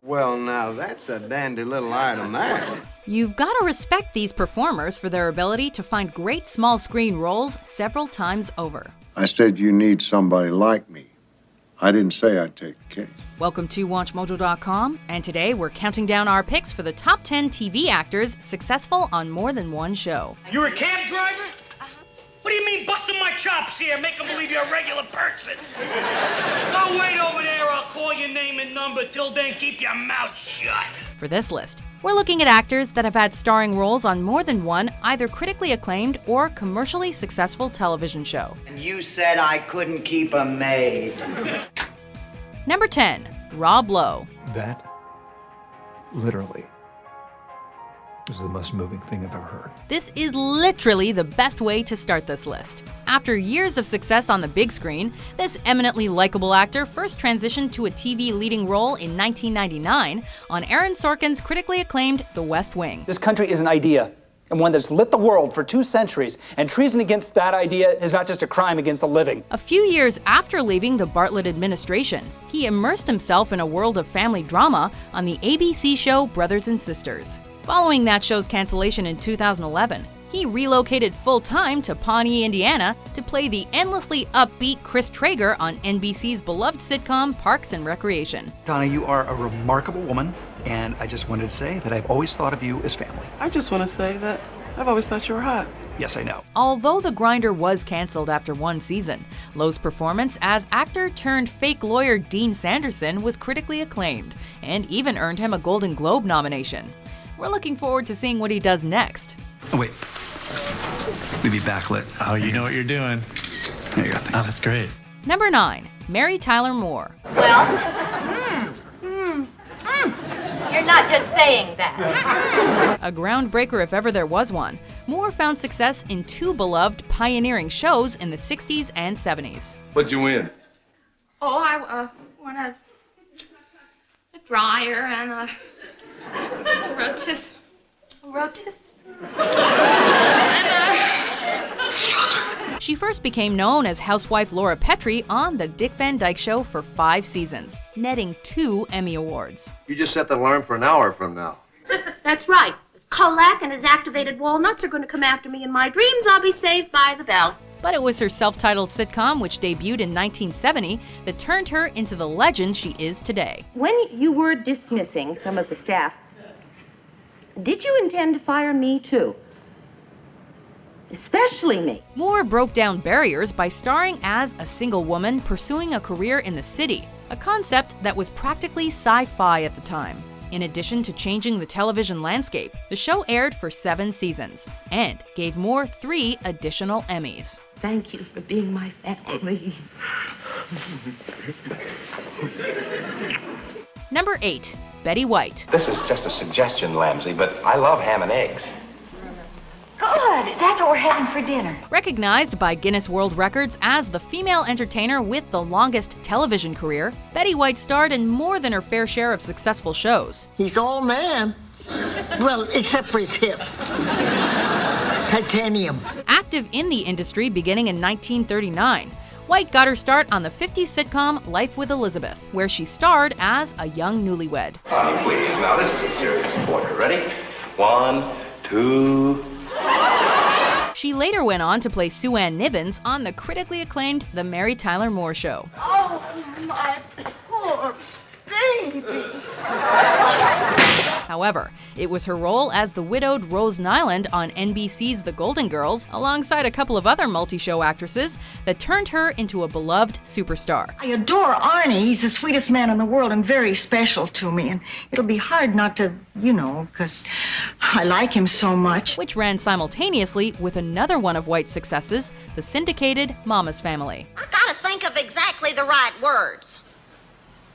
Well, now, that's a dandy little item there. You've got to respect these performers for their ability to find great small screen roles several times over. I said you need somebody like me. I didn't say I'd take the case. Welcome to WatchMojo.com, and today we're counting down our picks for the top 10 TV actors successful on more than one show. You're a cab driver? What do you mean busting my chops here? Make them believe you're a regular person. Go wait over there. I'll call your name and number. Till then, keep your mouth shut. For this list, we're looking at actors that have had starring roles on more than one either critically acclaimed or commercially successful television show. And you said I couldn't keep a maid. Number 10, Rob Lowe. That, literally, is the most moving thing I've ever heard. This is literally the best way to start this list. After years of success on the big screen, this eminently likable actor first transitioned to a TV leading role in 1999 on Aaron Sorkin's critically acclaimed The West Wing. This country is an idea, and one that's lit the world for 2 centuries, and treason against that idea is not just a crime against the living. A few years after leaving the Bartlett administration, he immersed himself in a world of family drama on the ABC show Brothers and Sisters. Following that show's cancellation in 2011, he relocated full-time to Pawnee, Indiana to play the endlessly upbeat Chris Traeger on NBC's beloved sitcom Parks and Recreation. Donna, you are a remarkable woman, and I just wanted to say that I've always thought of you as family. I just want to say that I've always thought you were hot. Yes, I know. Although The Grinder was canceled after 1 season, Lowe's performance as actor turned fake lawyer Dean Sanderson was critically acclaimed and even earned him a Golden Globe nomination. We're looking forward to seeing what he does next. Oh, wait. Maybe backlit. Oh, you know what you're doing. There you go. Thanks. Oh, that's great. Number 9, Mary Tyler Moore. Well, you're not just saying that. A groundbreaker if ever there was one, Moore found success in 2 beloved pioneering shows in the 60s and 70s. What'd you win? Oh, I won a dryer and a rotis. She first became known as housewife Laura Petrie on The Dick Van Dyke Show for 5 seasons, netting 2 Emmy Awards. You just set the alarm for an hour from now. That's right. If Kolak and his activated walnuts are going to come after me in my dreams, I'll be saved by the bell. But it was her self-titled sitcom, which debuted in 1970, that turned her into the legend she is today. When you were dismissing some of the staff, did you intend to fire me too? Especially me. Moore broke down barriers by starring as a single woman pursuing a career in the city, a concept that was practically sci-fi at the time. In addition to changing the television landscape, the show aired for 7 seasons and gave Moore 3 additional Emmys. Thank you for being my family. Number 8, Betty White. This is just a suggestion, Lamsey, but I love ham and eggs. Good. That's what we're having for dinner. Recognized by Guinness World Records as the female entertainer with the longest television career, Betty White starred in more than her fair share of successful shows. He's all man. Well, except for his hip. Titanium. Active in the industry beginning in 1939, White got her start on the 50s sitcom Life with Elizabeth, where she starred as a young newlywed. Honey, please. Now, this is a serious quarter. Ready? 1, 2... She later went on to play Sue Ann Nibbins on the critically acclaimed The Mary Tyler Moore Show. Oh, my poor baby. However, it was her role as the widowed Rose Nyland on NBC's The Golden Girls, alongside a couple of other multi-show actresses, that turned her into a beloved superstar. I adore Arnie. He's the sweetest man in the world and very special to me. And it'll be hard not to, because I like him so much. Which ran simultaneously with another one of White's successes, the syndicated Mama's Family. I gotta think of exactly the right words.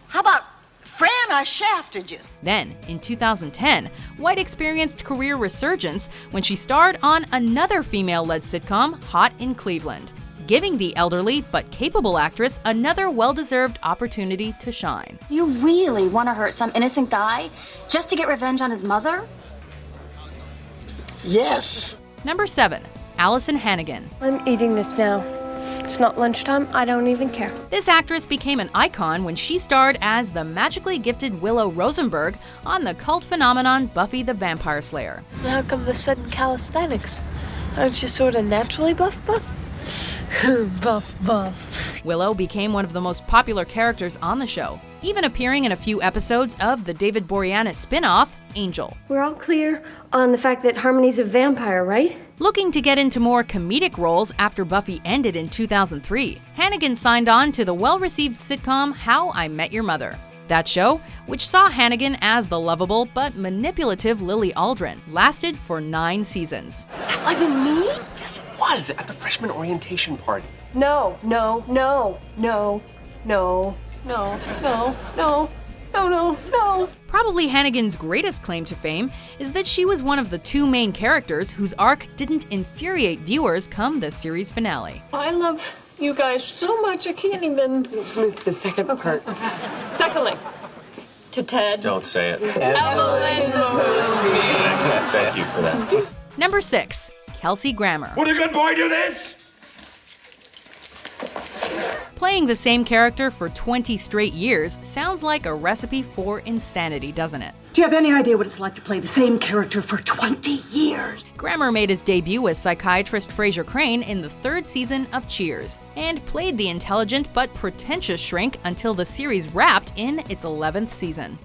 How about, Fran, I shafted you? Then, in 2010, White experienced career resurgence when she starred on another female-led sitcom, Hot in Cleveland, giving the elderly but capable actress another well-deserved opportunity to shine. You really want to hurt some innocent guy just to get revenge on his mother? Yes. Number 7, Alyson Hannigan. I'm eating this now. It's not lunchtime, I don't even care. This actress became an icon when she starred as the magically gifted Willow Rosenberg on the cult phenomenon Buffy the Vampire Slayer. How come the sudden calisthenics? Aren't you sort of naturally buff? Buff. Willow became one of the most popular characters on the show, even appearing in a few episodes of the David Boreanaz spin-off, Angel. We're all clear on the fact that Harmony's a vampire, right? Looking to get into more comedic roles after Buffy ended in 2003, Hannigan signed on to the well-received sitcom How I Met Your Mother. That show, which saw Hannigan as the lovable but manipulative Lily Aldrin, lasted for 9 seasons. That wasn't me? Yes, it was, at the freshman orientation party. No. Probably Hannigan's greatest claim to fame is that she was one of the 2 main characters whose arc didn't infuriate viewers come the series finale. I love you guys so much, I can't even. Let's move to the second part. Secondly, to Ted. Don't say it. Evelyn Mosey. Thank you for that. Number 6. Kelsey Grammer. Would a good boy do this? Playing the same character for 20 straight years sounds like a recipe for insanity, doesn't it? Do you have any idea what it's like to play the same character for 20 years? Grammer made his debut as psychiatrist Frasier Crane in the 3rd season of Cheers, and played the intelligent but pretentious shrink until the series wrapped in its 11th season.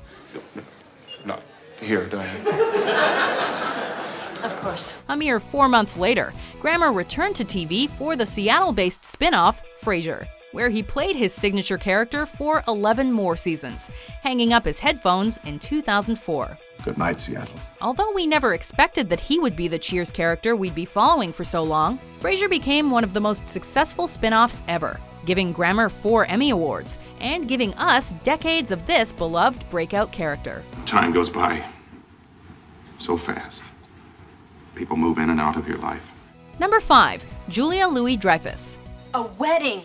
No. Here, Diane. Of course. A mere 4 months later, Grammer returned to TV for the Seattle-based spin-off Frasier, where he played his signature character for 11 more seasons, hanging up his headphones in 2004. Good night, Seattle. Although we never expected that he would be the Cheers character we'd be following for so long, Frasier became one of the most successful spin-offs ever, giving Grammer 4 Emmy Awards, and giving us decades of this beloved breakout character. Time goes by so fast. People move in and out of your life. Number 5. Julia Louis-Dreyfus. A wedding.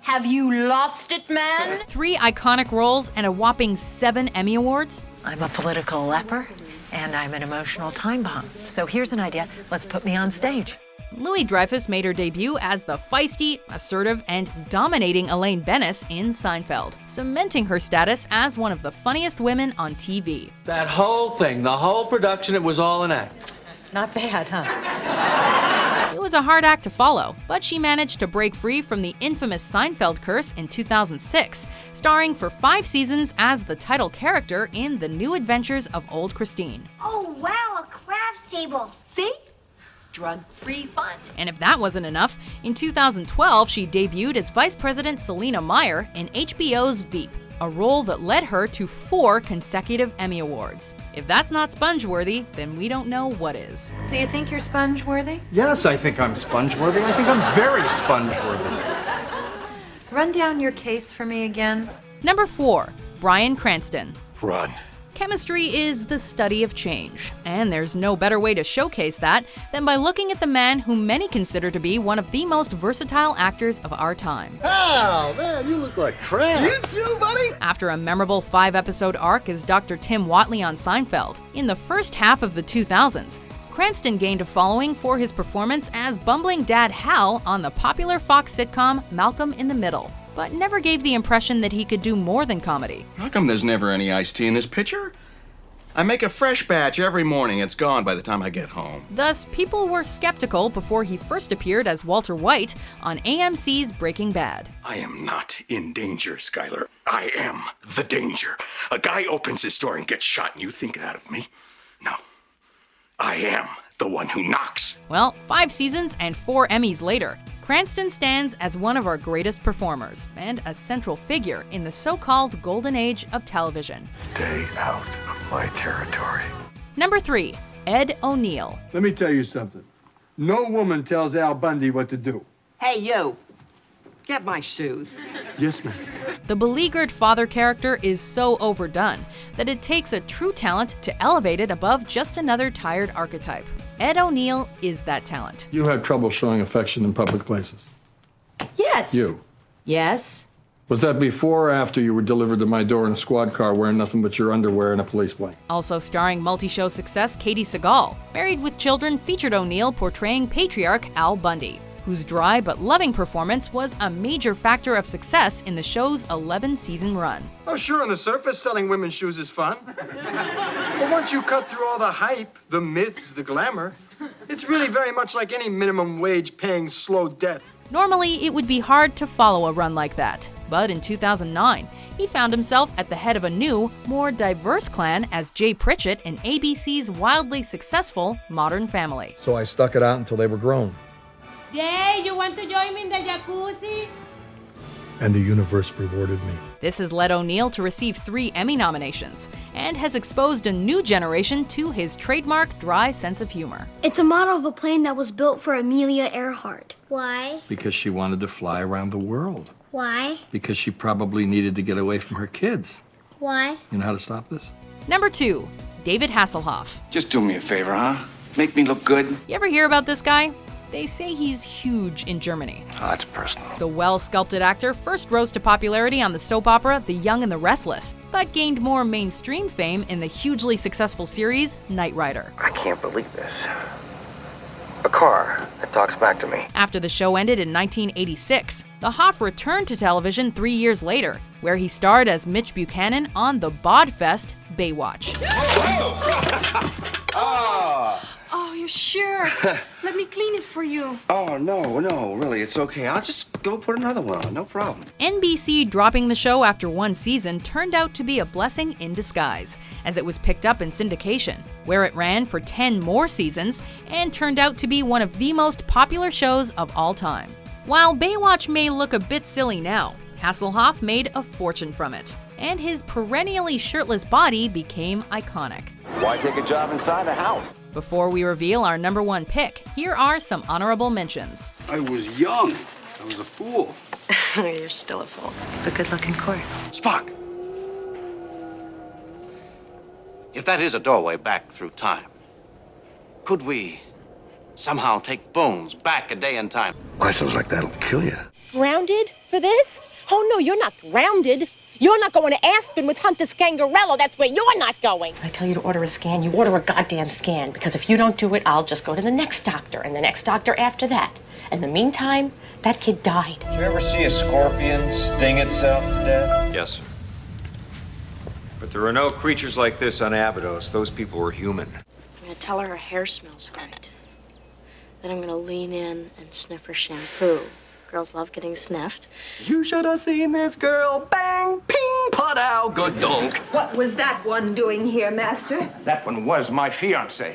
Have you lost it, man? 3 iconic roles and a whopping 7 Emmy Awards. I'm a political leper, and I'm an emotional time bomb. So here's an idea. Let's put me on stage. Louis-Dreyfus made her debut as the feisty, assertive, and dominating Elaine Bennis in Seinfeld, cementing her status as one of the funniest women on TV. That whole thing, the whole production, it was all an act. Not bad, huh? It was a hard act to follow, but she managed to break free from the infamous Seinfeld curse in 2006, starring for 5 seasons as the title character in The New Adventures of Old Christine. Oh, wow, a crafts table. See? Drug-free fun. And if that wasn't enough, in 2012 she debuted as Vice President Selena Meyer in HBO's Veep, a role that led her to 4 consecutive Emmy Awards. If that's not sponge-worthy, then we don't know what is. So you think you're sponge-worthy? Yes, I think I'm sponge-worthy. I think I'm very sponge-worthy. Run down your case for me again. Number 4. Bryan Cranston. Run. Chemistry is the study of change, and there's no better way to showcase that than by looking at the man whom many consider to be one of the most versatile actors of our time. Oh, man, you look like crap. You too, buddy? After a memorable 5-episode arc as Dr. Tim Whatley on Seinfeld, in the first half of the 2000s, Cranston gained a following for his performance as bumbling dad Hal on the popular Fox sitcom Malcolm in the Middle, but never gave the impression that he could do more than comedy. How come there's never any iced tea in this pitcher? I make a fresh batch every morning. It's gone by the time I get home. Thus, people were skeptical before he first appeared as Walter White on AMC's Breaking Bad. I am not in danger, Skylar. I am the danger. A guy opens his door and gets shot, and you think that of me? No. I am the one who knocks. Well, 5 seasons and 4 Emmys later, Cranston stands as one of our greatest performers and a central figure in the so-called golden age of television. Stay out of my territory. Number 3. Ed ONeill. Let me tell you something. No woman tells Al Bundy what to do. Hey, you. Get my shoes. Yes, ma'am. The beleaguered father character is so overdone that it takes a true talent to elevate it above just another tired archetype. Ed ONeill is that talent. You have trouble showing affection in public places. Yes. You. Yes. Was that before or after you were delivered to my door in a squad car wearing nothing but your underwear and a police blanket? Also starring multi-show success Katie Sagal, Married with Children featured ONeill portraying patriarch Al Bundy, whose dry but loving performance was a major factor of success in the show's 11-season run. Oh, sure, on the surface, selling women's shoes is fun. But once you cut through all the hype, the myths, the glamour, it's really very much like any minimum wage paying slow death. Normally, it would be hard to follow a run like that, but in 2009, he found himself at the head of a new, more diverse clan as Jay Pritchett in ABC's wildly successful Modern Family. So I stuck it out until they were grown. Jay, you want to join me in the jacuzzi? And the universe rewarded me. This has led ONeill to receive 3 Emmy nominations and has exposed a new generation to his trademark dry sense of humor. It's a model of a plane that was built for Amelia Earhart. Why? Because she wanted to fly around the world. Why? Because she probably needed to get away from her kids. Why? You know how to stop this? Number 2, David Hasselhoff. Just do me a favor, huh? Make me look good. You ever hear about this guy? They say he's huge in Germany. Oh, that's personal. The well-sculpted actor first rose to popularity on the soap opera The Young and the Restless, but gained more mainstream fame in the hugely successful series Knight Rider. I can't believe this. A car that talks back to me. After the show ended in 1986, the Hoff returned to television 3 years later, where he starred as Mitch Buchanan on the Bodfest Baywatch. Oh, you sure? Let me clean it for you. Oh, no, really, it's okay. I'll just go put another one on, no problem. NBC dropping the show after 1 season turned out to be a blessing in disguise, as it was picked up in syndication, where it ran for 10 more seasons and turned out to be one of the most popular shows of all time. While Baywatch may look a bit silly now, Hasselhoff made a fortune from it, and his perennially shirtless body became iconic. Why take a job inside a house? Before we reveal our number 1 pick, here are some honorable mentions. I was young. I was a fool. You're still a fool. The good-looking court. Spock! If that is a doorway back through time, could we somehow take Bones back a day in time? Questions like that'll kill you. Grounded for this? Oh, no, you're not grounded. You're not going to Aspen with Hunter Scangarello. That's where you're not going. I tell you to order a scan, you order a goddamn scan. Because if you don't do it, I'll just go to the next doctor and the next doctor after that. In the meantime, that kid died. Did you ever see a scorpion sting itself to death? Yes, sir. But there are no creatures like this on Abydos. Those people were human. I'm going to tell her her hair smells great. Then I'm going to lean in and sniff her shampoo. Girls love getting sniffed. You should have seen this girl. Bang, ping, pot out, good donk. What was that one doing here, Master? That one was my fiancée.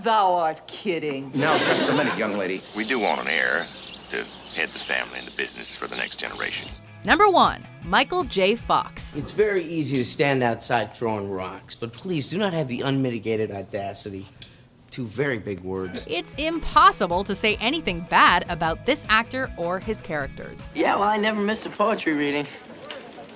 Thou art kidding. Now, just a minute, young lady. We do want an heir to head the family into business for the next generation. Number 1, Michael J. Fox. It's very easy to stand outside throwing rocks, but please do not have the unmitigated audacity. 2 very big words. It's impossible to say anything bad about this actor or his characters. Yeah, well, I never missed a poetry reading.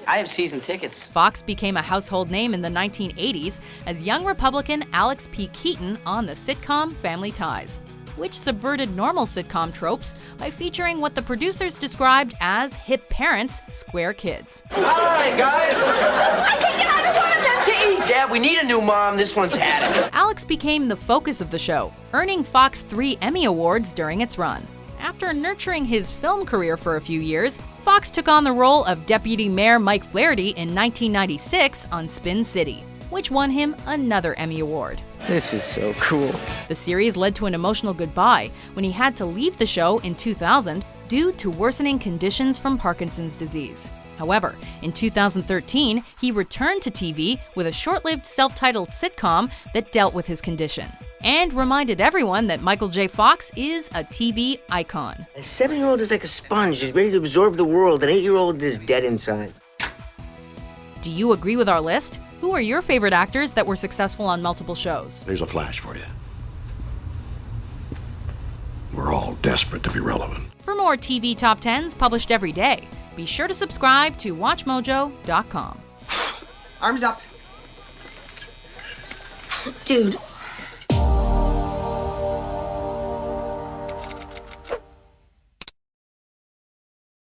I have season tickets. Fox became a household name in the 1980s as young Republican Alex P. Keaton on the sitcom Family Ties, which subverted normal sitcom tropes by featuring what the producers described as hip parents, square kids. All right, guys. I can get either one of them to eat. Yeah, we need a new mom. This one's had it. Alex became the focus of the show, earning Fox 3 Emmy Awards during its run. After nurturing his film career for a few years, Fox took on the role of Deputy Mayor Mike Flaherty in 1996 on Spin City, which won him another Emmy Award. This is so cool. The series led to an emotional goodbye when he had to leave the show in 2000 due to worsening conditions from Parkinson's disease. However, in 2013, he returned to TV with a short-lived self-titled sitcom that dealt with his condition, and reminded everyone that Michael J. Fox is a TV icon. A 7-year-old is like a sponge. He's ready to absorb the world. An 8-year-old is dead inside. Do you agree with our list? Who are your favorite actors that were successful on multiple shows? Here's a flash for you. We're all desperate to be relevant. For more TV Top 10s published every day, be sure to subscribe to WatchMojo.com. Arms up. Dude,